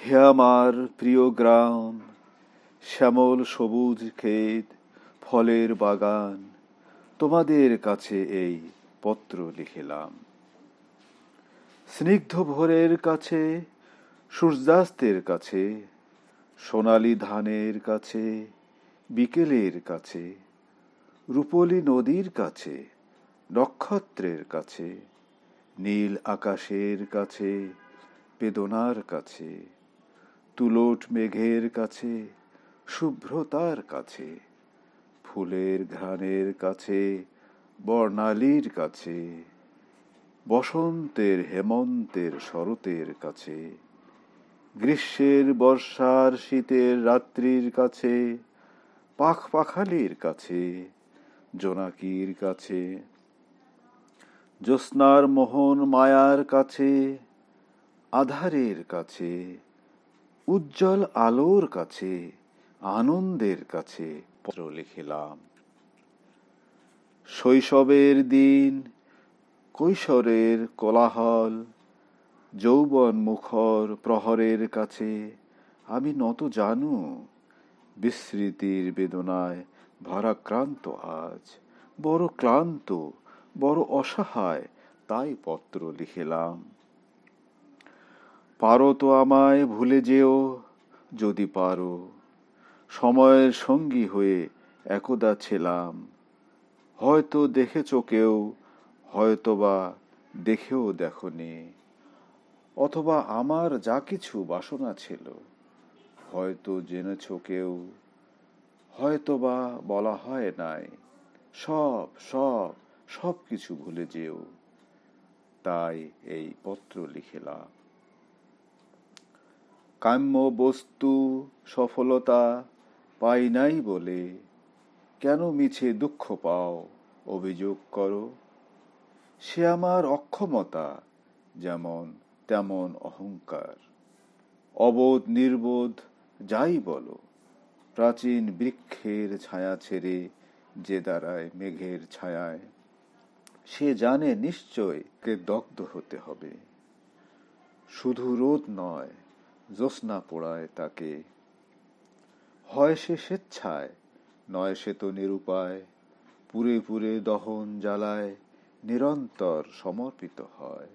হে আমার প্রিয় গ্রাম, শ্যামল সবুজ ক্ষেত, ফলের বাগান, তোমাদের কাছে এই পত্র লিখিলাম। স্নিগ্ধ ভোরের কাছে, সূর্যাস্তের কাছে, সোনালি ধানের কাছে, বিকেলের কাছে, রূপলী নদীর কাছে, নক্ষত্রের কাছে, নীল আকাশের কাছে, বেদনার কাছে, তুলট মেঘের কাছে, শুভ্রতার কাছে, ফুলের ঘ্রাণের কাছে, বর্ণালীর কাছে, বসন্তের হেমন্তের শরতের কাছে, গ্রীষ্মের বর্ষার শীতের রাত্রির কাছে, পাখপাখালির কাছে, জোনাকির কাছে, জ্যোৎস্নার মোহন মায়ার কাছে, আধারের কাছে, উজ্জ্বল আলোর কাছে, আনন্দের কাছে পত্র লিখিলাম। শৈশবের দিন, কৈশোরের কোলাহল, যৌবন মুখর প্রহরের কাছে আমি নত জানু, বিস্মৃতির বেদনায় ভারাক্রান্ত আজ, বড় ক্লান্ত, বড় অসহায়, তাই পত্র লিখিলাম। পারো তো আমায় ভুলে যেও, যদি পারো, সময়ের সঙ্গী হয়ে একদা ছিলাম। হয়তো দেখেছ কেউ, হয়তোবা দেখেও দেখনি, অথবা আমার যা কিছু বাসনা ছিল হয়তো জেনেছ কেউ, হয়তোবা বলা হয় নাই। সব সব সব কিছু ভুলে যেও, তাই এই পত্র লিখিলাম। কাম্য বস্তু সফলতা পাই নাই বলে কেন মিছে দুঃখ পাও, অভিযোগ করো। সে আমার অক্ষমতা, যেমন তেমন অহংকার। অবোধ নির্বোধ যাই বলো, প্রাচীন বৃক্ষের ছায়া ছেড়ে যে দাঁড়ায় মেঘের ছায়ায়, সে জানে নিশ্চয় কে দগ্ধ হতে হবে। শুধু রোদ নয়, জ্যোৎস্না পোড়ায় তাকে। হয় সে স্বেচ্ছায়, নয় সে তো নিরুপায়, পুরে পুরে দহন জ্বালায় নিরন্তর সমর্পিত হয়।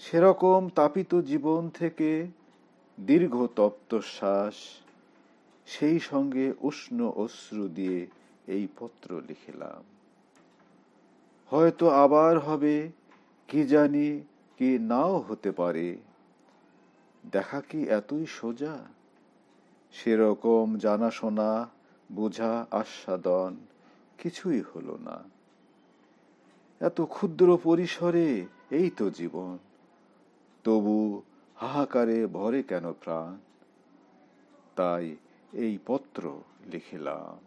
সেরকম তাপিত জীবন থেকে দীর্ঘ তপ্ত শ্বাস, সেই সঙ্গে উষ্ণ অশ্রু দিয়ে এই পত্র লিখিলাম। হয়তো আবার হবে, কি জানি, কি নাও হতে পারে। দেখা কি এতই সোজা? সেরকম জানাশোনা, বোঝা, আস্বাদন কিছুই হলো না। এত ক্ষুদ্র পরিসরে এই তো জীবন, তবু হাহাকারে ভরে কেন প্রাণ? তাই এই পত্র লিখিলাম।